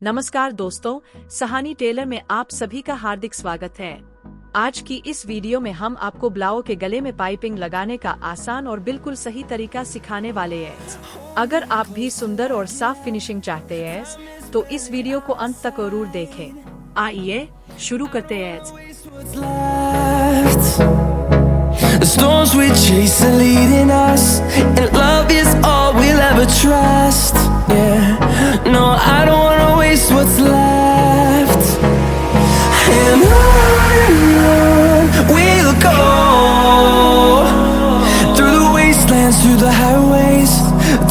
नमस्कार दोस्तों, सहानी टेलर में आप सभी का हार्दिक स्वागत है। आज की इस वीडियो में हम आपको ब्लाउज के गले में पाइपिंग लगाने का आसान और बिल्कुल सही तरीका सिखाने वाले हैं। अगर आप भी सुंदर और साफ फिनिशिंग चाहते हैं तो इस वीडियो को अंत तक जरूर देखें। आइए शुरू करते हैं। The storms we chase are leading us, and love is all we'll ever trust. Yeah, no, I don't wanna waste what's left. And on we'll go, through the wastelands, through the highways,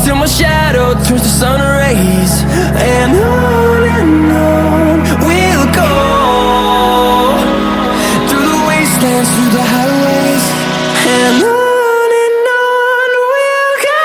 till my shadow turns to sun rays. And on we'll go, through the wastelands, through the highways. And on we'll go.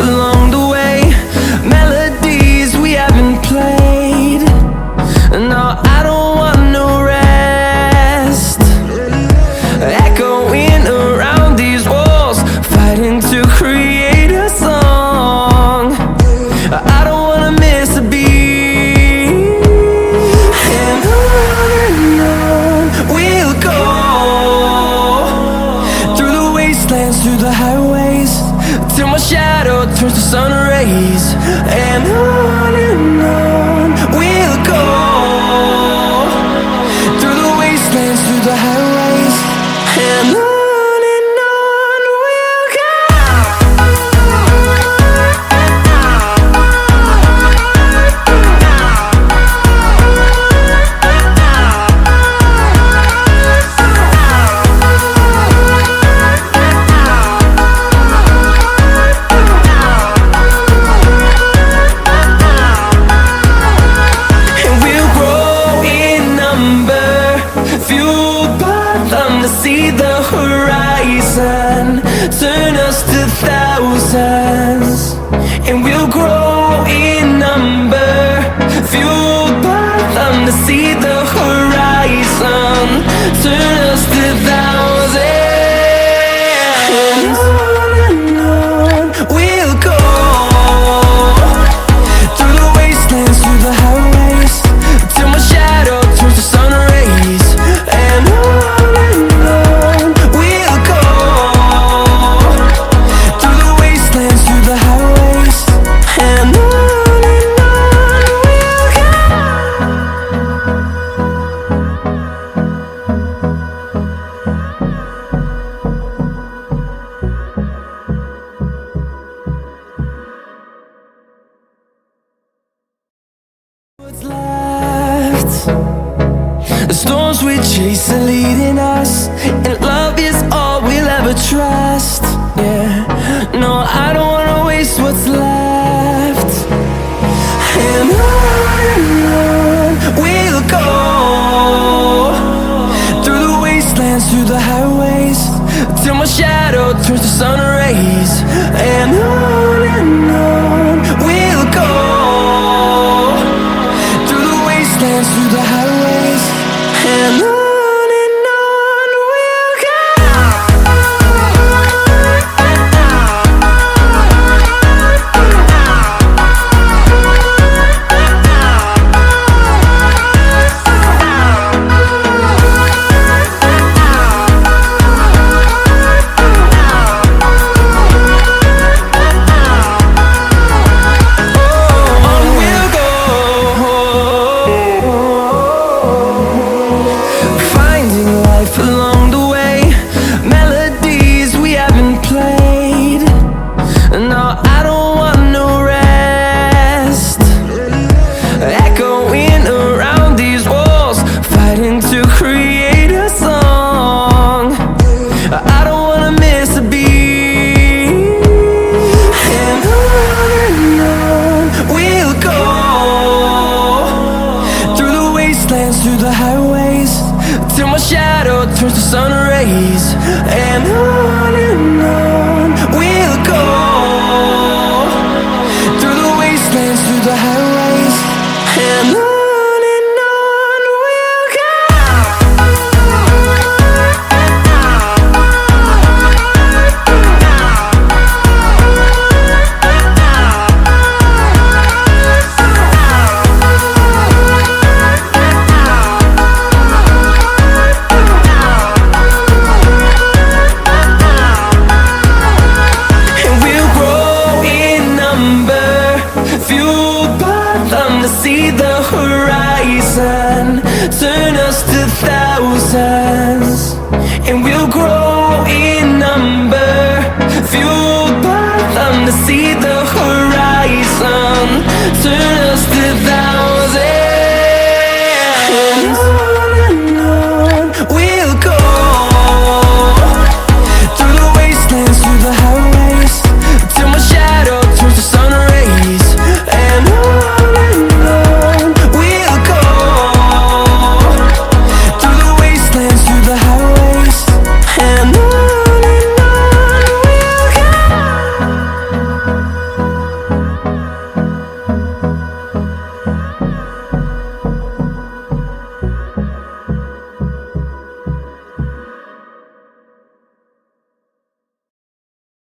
Along the way, melodies we haven't played. No, I don't want no rest. Echoing around these walls, fighting to create a song. I don't wanna miss a beat. And on we'll go, through the wastelands, through the highways, till my shadow turns to sun rays. And on we'll go, through the wastelands, through the highways. And on we'll go. See the horizon, turn us to thousands, and we'll grow in number, fueled by them to see the horizon, turn us to thousands. And on we'll go, through the wastelands, through the highways, till my shadow turns to sun rays. And on we'll go, through the wastelands, through the highways. And on we'll go. What's left? The storms we chase are leading us, and love is all we'll ever trust. Yeah, no, I don't wanna waste what's left. And on we'll go, through the wastelands, through the highways, till my shadow turns to sun rays. And on we'll go, through the wastelands, through the highways. And on we'll go. wastelands, through the highways, till my shadow turns to sun rays. And on we'll go, through the wastelands, through the highways, and on we'll go. See the horizon turn us to thousands, and we'll grow in number, fueled by them to see the horizon turn us to thousands. And on we'll go, through the wastelands, through the highways, till my shadow turns to sun rays. And on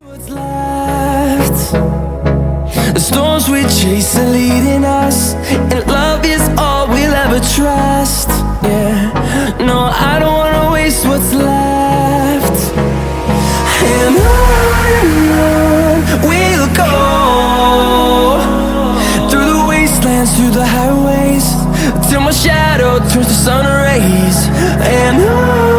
what's left. The storms we chase are leading us, and love is all we'll ever trust. Yeah, no, I don't wanna waste what's left. And on we'll go, through the wastelands, through the highways, till my shadow turns to sun rays. And on